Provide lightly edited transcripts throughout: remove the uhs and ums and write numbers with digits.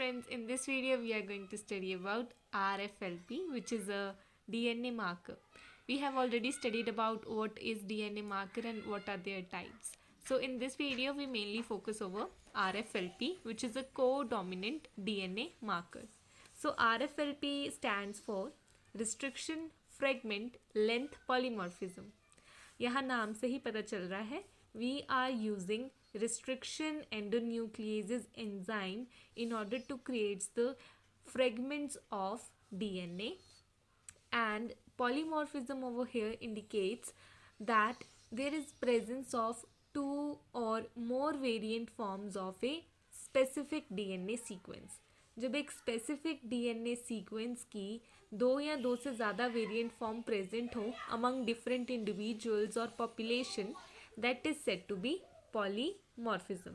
friends, in this video we are going to study about RFLP, which is a DNA marker. We have already studied about what is DNA marker and what are their types. So in this video we mainly focus over RFLP, which is a co-dominant DNA marker. So RFLP stands for Restriction Fragment Length Polymorphism. यहाँ नाम से ही पता चल रहा है we are using restriction endonucleases enzyme in order to create the fragments of DNA, and polymorphism over here indicates that there is presence of two or more variant forms of a specific DNA sequence. जब एक specific DNA sequence की दो या दो से ज़्यादा variant form present हो among different individuals और population, that is said to be polymorphism.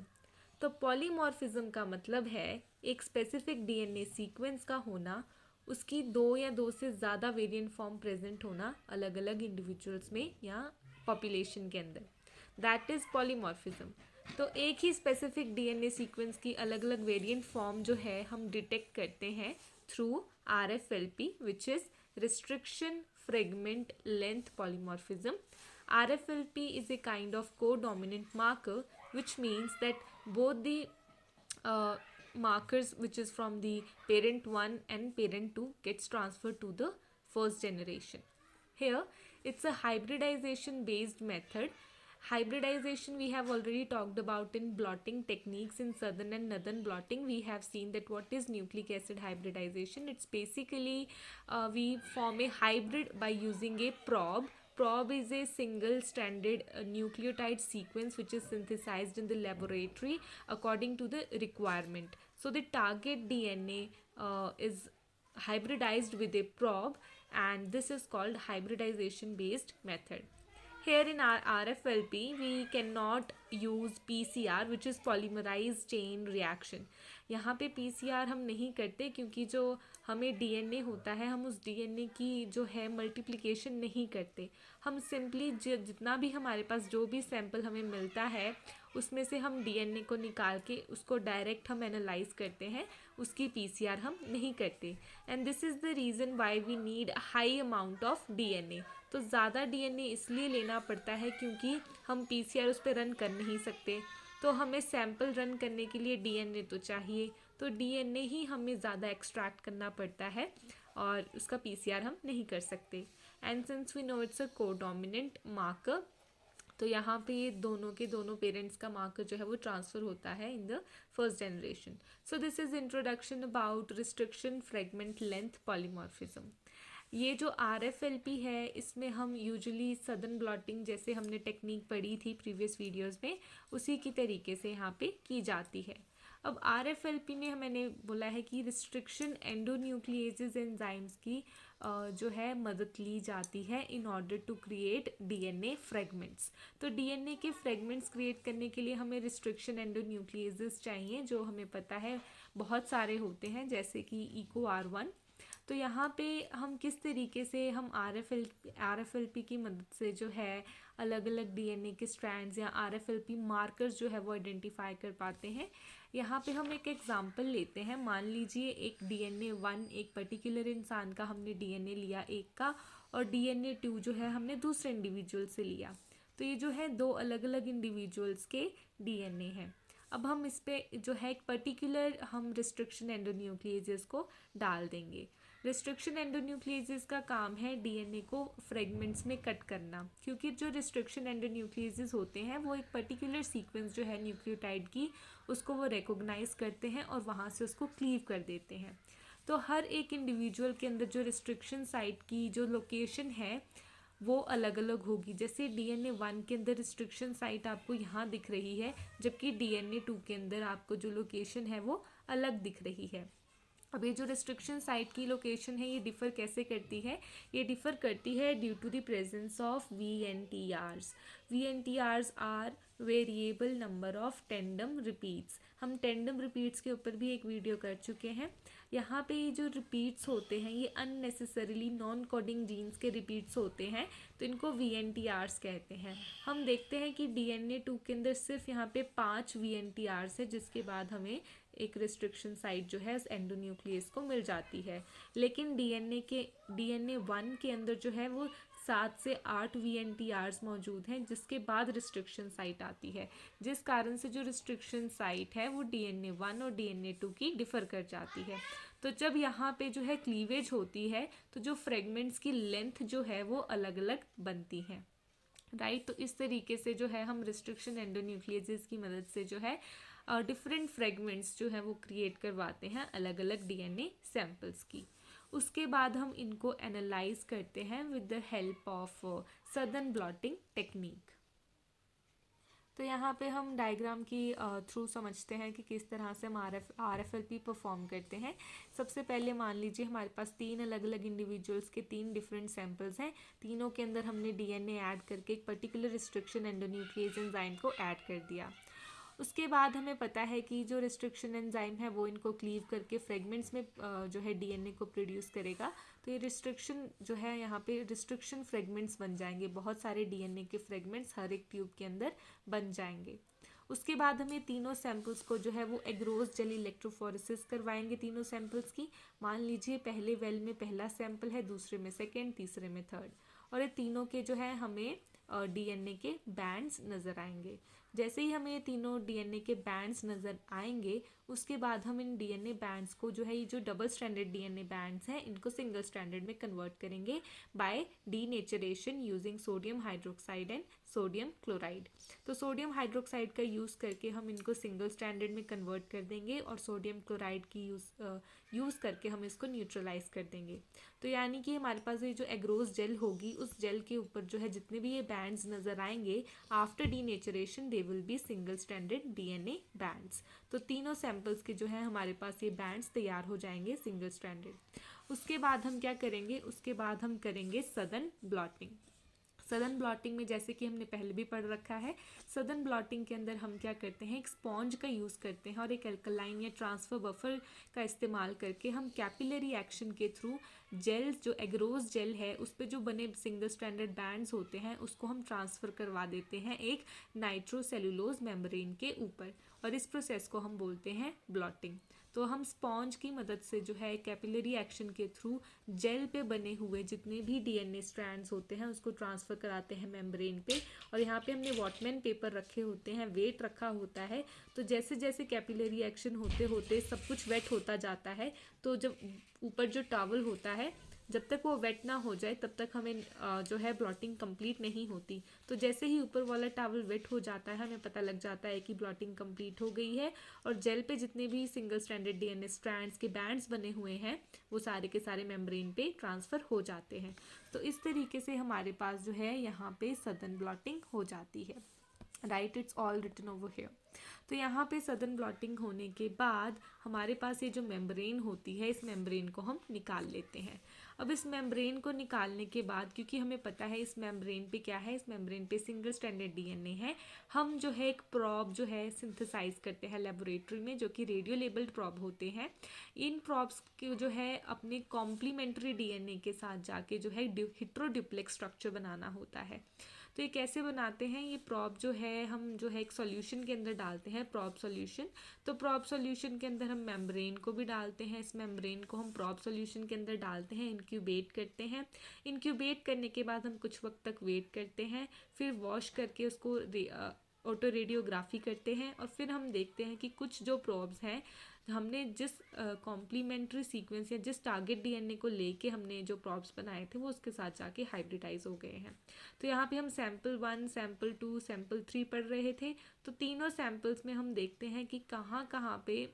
तो पॉलीमॉर्फिज्म का मतलब है एक स्पेसिफिक डीएनए सीक्वेंस का होना, उसकी दो या दो से ज़्यादा वेरिएंट फॉर्म प्रेजेंट होना अलग अलग इंडिविजुअल्स में या पॉपुलेशन के अंदर, दैट इज़ पॉलीमॉर्फिज्म. तो एक ही स्पेसिफिक डीएनए सीक्वेंस की अलग अलग वेरिएंट फॉर्म जो है हम डिटेक्ट करते हैं through RFLP, which is restriction fragment length polymorphism. RFLP is a kind of co-dominant marker, which means that both the markers which is from the parent 1 and parent 2 gets transferred to the first generation. Here it's a hybridization based method. Hybridization we have already talked about in blotting techniques. In southern and northern blotting we have seen that what is nucleic acid hybridization. It's basically we form a hybrid by using a probe. Probe is a single stranded nucleotide sequence which is synthesized in the laboratory according to the requirement. So the target DNA is hybridized with a probe, and this is called hybridization based method. Here in our RFLP we cannot use PCR, which is polymerase chain reaction. यहाँ पे PCR हम नहीं करते क्योंकि जो हमें DNA होता है हम उस DNA की जो है मल्टीप्लिकेशन नहीं करते. हम सिंपली जितना भी हमारे पास जो भी सैंपल हमें मिलता है उसमें से हम DNA को निकाल के उसको डायरेक्ट हम एनालाइज करते हैं, उसकी PCR हम नहीं करते. And this is the reason why we need high amount of DNA. तो ज़्यादा DNA इसलिए लेना पड़ता है क्योंकि हम PCR उस पर रन कर नहीं सकते, तो हमें सैंपल रन करने के लिए DNA तो चाहिए, तो DNA ही हमें ज़्यादा एक्सट्रैक्ट करना पड़ता है और उसका PCR हम नहीं कर सकते. And since we know it's a codominant marker, तो यहाँ पे ये दोनों के दोनों पेरेंट्स का मार्कर जो है वो ट्रांसफ़र होता है in the first generation. So this is introduction about restriction fragment length polymorphism. ये जो RFLP है इसमें हम यूजुअली सदर्न ब्लॉटिंग जैसे हमने टेक्निक पढ़ी थी प्रीवियस वीडियोस में, उसी की तरीके से यहाँ पे की जाती है. अब RFLP में मैंने बोला है कि रिस्ट्रिक्शन एंडोन्यूक्लिएजेस एंजाइम्स की जो है मदद ली जाती है in order to create DNA fragments. तो DNA के फ्रेगमेंट्स क्रिएट करने के लिए हमें रिस्ट्रिक्शन एंडोन्यूक्लिएजेस चाहिए, जो हमें पता है बहुत सारे होते हैं जैसे कि EcoR1. तो यहाँ पे हम किस तरीके से हम RFLP की मदद से जो है अलग अलग DNA के स्ट्रैंड्स या RFLP मार्कर्स जो है वो आइडेंटिफाई कर पाते हैं. यहाँ पे हम एक एग्जांपल लेते हैं. मान लीजिए एक DNA 1 एक पर्टिकुलर इंसान का हमने DNA लिया एक का, और DNA 2 जो है हमने दूसरे इंडिविजुअल से लिया. तो ये जो है दो अलग अलग इंडिविजुअल्स के DNA हैं. अब हम इस पे जो है एक पर्टिकुलर हम रिस्ट्रिक्शन एंडोन्यूक्लिएजेस को डाल देंगे. रिस्ट्रिक्शन एंडोन्यूक्लिएजेस का काम है DNA को फ्रेगमेंट्स में कट करना, क्योंकि जो रिस्ट्रिक्शन एंडोन्यूक्लिएजेस होते हैं वो एक पर्टिकुलर सीक्वेंस जो है न्यूक्लियोटाइड की उसको वो रिकॉग्नाइज करते हैं और वहाँ से उसको क्लीव कर देते हैं. तो हर एक इंडिविजुअल के अंदर जो रिस्ट्रिक्शन साइट की जो लोकेशन है वो अलग अलग होगी. जैसे DNA 1 के अंदर रिस्ट्रिक्शन साइट आपको यहाँ दिख रही है, जबकि DNA 2 के अंदर आपको जो लोकेशन है वो अलग दिख रही है. अब ये जो रिस्ट्रिक्शन साइट की लोकेशन है ये डिफ़र कैसे करती है? ये डिफ़र करती है due to the presence of VNTRs. VNTRs are variable number of tandem repeats. हम टेंडम रिपीट्स के ऊपर भी एक वीडियो कर चुके हैं. यहाँ पे ये जो रिपीट्स होते हैं ये अननेसेसरीली नॉन कोडिंग जीन्स के रिपीट्स होते हैं, तो इनको VNTRs कहते हैं. हम देखते हैं कि DNA 2 के अंदर सिर्फ यहाँ पे 5 VNTRs है, जिसके बाद हमें एक रिस्ट्रिक्शन साइट जो है उस एंडोन्यूक्लियस को मिल जाती है। लेकिन डीएनए 1 के अंदर जो है वो 7 से 8 VNTRs मौजूद हैं, जिसके बाद रिस्ट्रिक्शन साइट आती है, जिस कारण से जो रिस्ट्रिक्शन साइट है वो डीएनए 1 और डीएनए 2 की डिफर कर जाती है। तो जब यहाँ पे जो है क्लीवेज होती है तो जो फ्रेगमेंट्स की लेंथ जो है वो अलग अलग बनती है, राइट। तो इस तरीके से जो है हम रिस्ट्रिक्शन एंडोन्यूक्लियस की मदद से जो है डिफरेंट फ्रेगमेंट्स जो है वो क्रिएट करवाते हैं अलग अलग डीएनए सैंपल्स की। उसके बाद हम इनको एनालाइज करते हैं with the help of southern blotting technique. तो यहाँ पे हम डायग्राम की थ्रू समझते हैं कि किस तरह से हम RFLP परफॉर्म करते हैं। सबसे पहले मान लीजिए हमारे पास 3 अलग अलग इंडिविजुअल्स के 3 डिफरेंट सैंपल्स हैं। तीनों के अंदर हमने डीएनए ऐड करके एक पर्टिकुलर रिस्ट्रिक्शन एंडोन्यूक्लियस एंजाइम को ऐड कर दिया। उसके बाद हमें पता है कि जो रिस्ट्रिक्शन एंजाइम है वो इनको क्लीव करके फ्रेगमेंट्स में जो है डीएनए को प्रोड्यूस करेगा। तो ये रिस्ट्रिक्शन जो है यहाँ पे रिस्ट्रिक्शन फ्रेगमेंट्स बन जाएंगे, बहुत सारे डीएनए के फ्रेगमेंट्स हर एक ट्यूब के अंदर बन जाएंगे। उसके बाद हमें तीनों सैंपल्स को जो है वो एग्रोस जेल इलेक्ट्रोफोरेसिस करवाएंगे तीनों सैंपल्स की। मान लीजिए पहले वेल में पहला सैंपल है, दूसरे में सेकेंड, तीसरे में थर्ड, और ये तीनों के जो है हमें डीएनए के बैंड्स नज़र आएंगे। जैसे ही हमें ये तीनों डीएनए के बैंड्स नज़र आएंगे उसके बाद हम इन डीएनए बैंड्स को जो है ये जो डबल स्ट्रैंडेड डीएनए बैंड्स हैं इनको सिंगल स्ट्रैंडेड में कन्वर्ट करेंगे by denaturation using sodium hydroxide and sodium chloride. तो सोडियम हाइड्रोक्साइड का यूज़ करके हम इनको सिंगल स्ट्रैंडेड में कन्वर्ट कर देंगे और सोडियम क्लोराइड की यूज़ करके हम इसको न्यूट्रलाइज कर देंगे। तो यानी कि हमारे पास ये जो एग्रोस जेल होगी उस जेल के ऊपर जो है जितने भी ये बैंड्स नज़र आएंगे after denaturation they will be single stranded DNA bands. तो तीनों सैंपल्स के जो है हमारे पास ये बैंड्स तैयार हो जाएंगे सिंगल स्ट्रैंडेड। उसके बाद हम क्या करेंगे, उसके बाद हम करेंगे सदर्न ब्लॉटिंग। सदर्न ब्लॉटिंग में जैसे कि हमने पहले भी पढ़ रखा है, सदर्न ब्लॉटिंग के अंदर हम क्या करते हैं, एक स्पॉन्ज का यूज़ करते हैं और एक अल्कलाइन या ट्रांसफर बफर का इस्तेमाल करके हम कैपिलरी एक्शन के थ्रू जेल जो एग्रोस जेल है उस पर जो बने सिंगल स्ट्रैंडेड बैंड्स होते हैं उसको हम ट्रांसफ़र करवा देते हैं एक नाइट्रोसेलुलोज मेम्ब्रेन के ऊपर, और इस प्रोसेस को हम बोलते हैं ब्लॉटिंग। तो हम स्पॉन्ज की मदद से जो है कैपिलरी एक्शन के थ्रू जेल पे बने हुए जितने भी डीएनए स्ट्रैंड्स होते हैं उसको ट्रांसफ़र कराते हैं मेम्ब्रेन पे, और यहाँ पे हमने वॉटमैन पेपर रखे होते हैं, वेट रखा होता है। तो जैसे जैसे कैपिलरी एक्शन होते होते सब कुछ वेट होता जाता है, तो जब ऊपर जो टॉवल होता है जब तक वो वेट ना हो जाए तब तक हमें जो है ब्लॉटिंग कंप्लीट नहीं होती। तो जैसे ही ऊपर वाला टॉवल वेट हो जाता है हमें पता लग जाता है कि ब्लॉटिंग कंप्लीट हो गई है और जेल पे जितने भी सिंगल स्ट्रैंडेड डीएनए स्ट्रैंड्स के बैंड्स बने हुए हैं वो सारे के सारे मेम्ब्रेन पे ट्रांसफ़र हो जाते हैं। तो इस तरीके से हमारे पास जो है यहाँ पे सदर्न ब्लॉटिंग हो जाती है, right. It's all written over here. तो यहाँ पे सदर्न ब्लॉटिंग होने के बाद हमारे पास ये जो मेम्ब्रेन होती है इस मेम्ब्रेन को हम निकाल लेते हैं। अब इस मेम्ब्रेन को निकालने के बाद क्योंकि हमें पता है इस मेम्ब्रेन पे क्या है, इस मेम्ब्रेन पे सिंगल स्ट्रैंडेड डीएनए है, हम जो है एक प्रॉब जो है सिंथेसाइज करते हैं लेबोरेटरी में जो कि रेडियो लेबल्ड प्रॉब होते हैं। इन प्रॉब्स को जो है अपने कॉम्प्लीमेंट्री डीएनए के साथ जाके जो है हेट्रोड्यूप्लेक्स स्ट्रक्चर बनाना होता है। तो ये कैसे बनाते हैं, ये प्रॉब जो है हम जो है एक सॉल्यूशन के अंदर डालते हैं, प्रॉब सॉल्यूशन। तो प्रॉब सॉल्यूशन के अंदर हम मेम्ब्रेन को भी डालते हैं, इस मेम्ब्रेन को हम प्रॉब सॉल्यूशन के अंदर डालते हैं, इंक्यूबेट करते हैं। इंक्यूबेट करने के बाद हम कुछ वक्त तक वेट करते हैं, फिर वॉश करके उसको ऑटो रेडियोग्राफी करते हैं और फिर हम देखते हैं कि कुछ जो प्रॉब्स हैं हमने जिस कॉम्प्लीमेंट्री सीक्वेंस या जिस टारगेट डीएनए को लेके हमने जो प्रॉब्स बनाए थे वो उसके साथ जाके हाइब्रिडाइज हो गए हैं। तो यहाँ पे हम सैम्पल 1, सैम्पल 2, सैम्पल 3 पढ़ रहे थे। तो तीनों सैम्पल्स में हम देखते हैं कि कहाँ कहाँ पे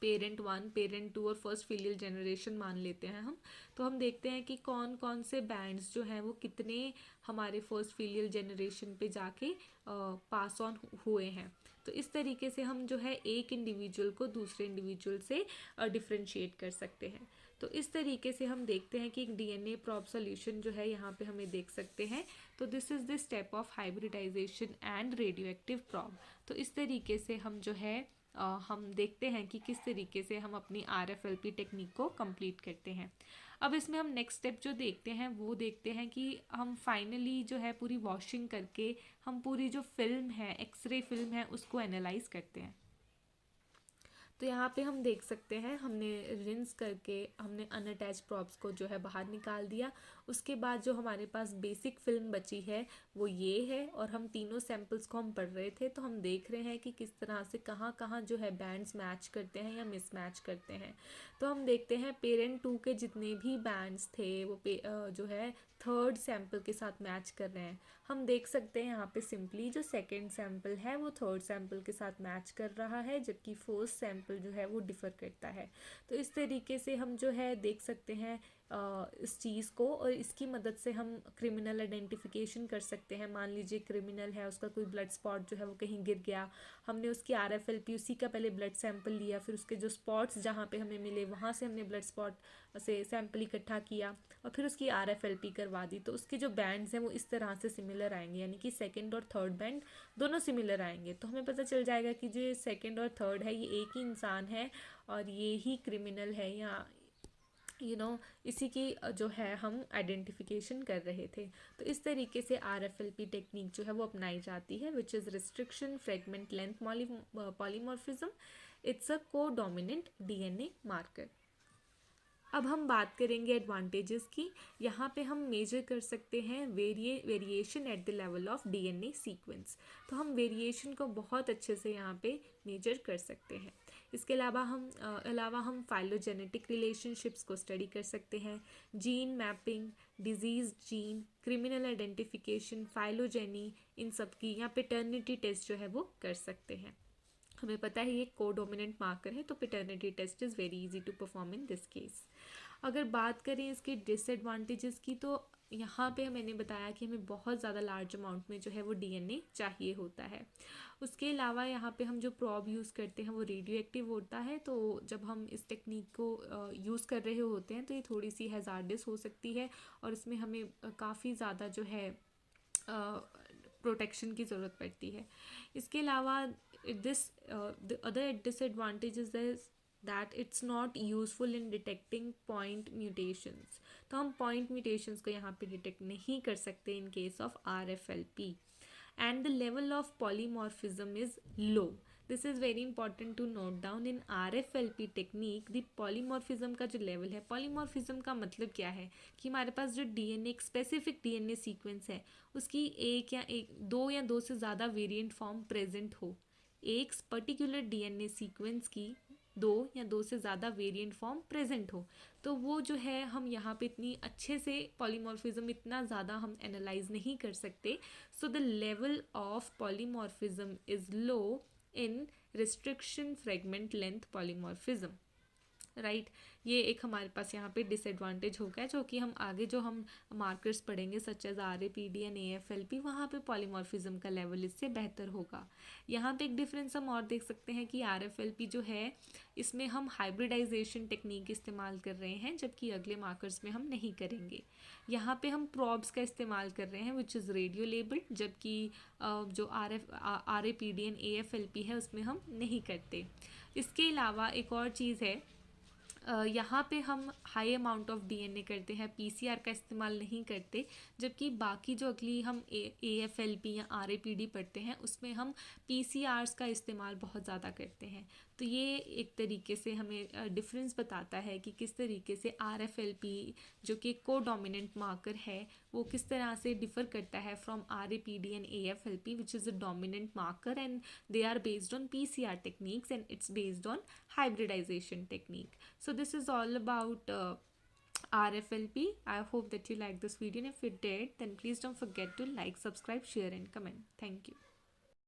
पेरेंट 1, पेरेंट 2 और फर्स्ट फिलियल जनरेशन मान लेते हैं हम। तो हम देखते हैं कि कौन कौन से बैंड्स जो हैं वो कितने हमारे फर्स्ट फिलियल जनरेशन पे जाके पास ऑन हुए हैं। तो इस तरीके से हम जो है एक इंडिविजुअल को दूसरे इंडिविजुअल से डिफ्रेंशिएट कर सकते हैं। तो इस तरीके से हम देखते हैं कि एक डीएनए प्रॉब सॉल्यूशन जो है यहाँ पे हमें देख सकते हैं। तो this is the step of hybridization and radioactive probe. तो इस तरीके से हम जो है हम देखते हैं कि किस तरीके से हम अपनी RFLP टेक्निक को कंप्लीट करते हैं। अब इसमें हम नेक्स्ट स्टेप जो देखते हैं वो देखते हैं कि हम फाइनली जो है पूरी वॉशिंग करके हम पूरी जो फिल्म है, एक्सरे फिल्म है, उसको एनालाइज करते हैं। तो यहाँ पे हम देख सकते हैं हमने रिंस करके हमने अनअटैच प्रॉप्स को जो है बाहर निकाल दिया। उसके बाद जो हमारे पास बेसिक फिल्म बची है वो ये है, और हम तीनों सैम्पल्स को हम पढ़ रहे थे, तो हम देख रहे हैं कि किस तरह से कहाँ कहाँ जो है बैंड्स मैच करते हैं या मिसमैच करते हैं। तो हम देखते हैं पेरेंट 2 के जितने भी बैंड्स थे वो जो है थर्ड सैम्पल के साथ मैच कर रहे हैं। हम देख सकते हैं यहाँ पे सिंपली जो सेकेंड सैम्पल है वो थर्ड सैम्पल के साथ मैच कर रहा है, जबकि फोर्थ सैम्पल जो है वो डिफ़र करता है। तो इस तरीके से हम जो है देख सकते हैं इस चीज़ को, और इसकी मदद से हम क्रिमिनल आइडेंटिफिकेशन कर सकते हैं। मान लीजिए क्रिमिनल है, उसका कोई ब्लड स्पॉट जो है वो कहीं गिर गया, हमने उसकी RFLP उसी का पहले ब्लड सैंपल लिया, फिर उसके जो स्पॉट्स जहाँ पे हमें मिले वहाँ से हमने ब्लड स्पॉट से सैंपल इकट्ठा किया और फिर उसकी RFLP करवा दी, तो उसके जो बैंड्स हैं वो इस तरह से सिमिलर आएंगे, यानी कि सेकेंड और थर्ड बैंड दोनों सिमिलर आएंगे। तो हमें पता चल जाएगा कि जो सेकेंड और थर्ड है ये एक ही इंसान है और ये ही क्रिमिनल है, या इसी की जो है हम आइडेंटिफिकेशन कर रहे थे। तो इस तरीके से RFLP टेक्निक जो है वो अपनाई जाती है, which is restriction fragment length polymorphism. It's a को डोमिनेंट DNA मार्कर। अब हम बात करेंगे एडवांटेजेस की। यहाँ पे हम मेजर कर सकते हैं variation at the level of DNA sequence. तो हम वेरिएशन को बहुत अच्छे से यहाँ पे मेजर कर सकते हैं। इसके अलावा हम फाइलोजेनेटिक रिलेशनशिप्स को स्टडी कर सकते हैं, gene mapping, disease gene, criminal identification, phylogeny, इन सब की या पेटर्निटी टेस्ट जो है वो कर सकते हैं। हमें पता है ये कोडोमिनेंट मार्कर है, तो paternity test is very easy to perform in this case. अगर बात करें इसके डिसएडवांटेजेस की, तो यहाँ पे मैंने बताया कि हमें बहुत ज़्यादा लार्ज अमाउंट में जो है वो DNA चाहिए होता है। उसके अलावा यहाँ पे हम जो प्रॉब यूज़ करते हैं वो रेडियो एक्टिव होता है, तो जब हम इस टेक्निक को यूज़ कर रहे होते हैं तो ये थोड़ी सी हैज़ार्डस हो सकती है, और इसमें हमें काफ़ी ज़्यादा जो है प्रोटेक्शन की ज़रूरत पड़ती है। इसके अलावा the other disadvantages is that it's not useful in detecting point mutations। तो हम point mutations को यहाँ पे डिटेक्ट नहीं कर सकते in case of RFLP, and the level of polymorphism is low। This is very important to note down. In RFLP technique the polymorphism का जो लेवल है, पॉलीमॉर्फिज्म का मतलब क्या है कि हमारे पास जो DNA एक स्पेसिफिक DNA सीक्वेंस है उसकी दो या दो से ज़्यादा वेरिएंट फॉर्म प्रेजेंट हो। एक पर्टिकुलर DNA सीक्वेंस की दो से ज़्यादा वेरिएंट फॉर्म प्रेजेंट हो, तो वो जो है हम यहाँ पे इतनी अच्छे से पॉलीमॉर्फिज्म इतना ज़्यादा हम एनालाइज नहीं कर सकते। So the level of polymorphism is low in restriction fragment length polymorphism, right. ये एक हमारे पास यहाँ पे डिसएडवांटेज हो गया, जो कि हम आगे जो हम मार्कर्स पढ़ेंगे such as RAPD and AFLP, वहाँ पे पॉलीमॉर्फिज्म का लेवल इससे बेहतर होगा। यहाँ पे एक डिफरेंस हम और देख सकते हैं कि RFLP जो है इसमें हम हाइब्रिडाइजेशन टेक्निक इस्तेमाल कर रहे हैं, जबकि अगले मार्कर्स में हम नहीं करेंगे। यहाँ पे हम प्रॉब्स का इस्तेमाल कर रहे हैं विच इज़ रेडियो लेबल्ड, जबकि जो RAPD एंड AFLP है उसमें हम नहीं करते। इसके अलावा एक और चीज़ है, यहाँ पे हम हाई अमाउंट ऑफ DNA करते हैं, PCR का इस्तेमाल नहीं करते, जबकि बाकी जो अगली हम AFLP या RAPD पढ़ते हैं उसमें हम PCRs का इस्तेमाल बहुत ज़्यादा करते हैं। तो ये एक तरीके से हमें डिफरेंस बताता है कि किस तरीके से RFLP जो कि को डोमिनेंट मार्कर है वो किस तरह से डिफ़र करता है from RAPD and AFLP which is a dominant marker, and they are based on PCR techniques and it's based on hybridization technique. So this is all about RFLP. I hope that you liked this video, and if you did then please don't forget to like, subscribe, share and comment. Thank you.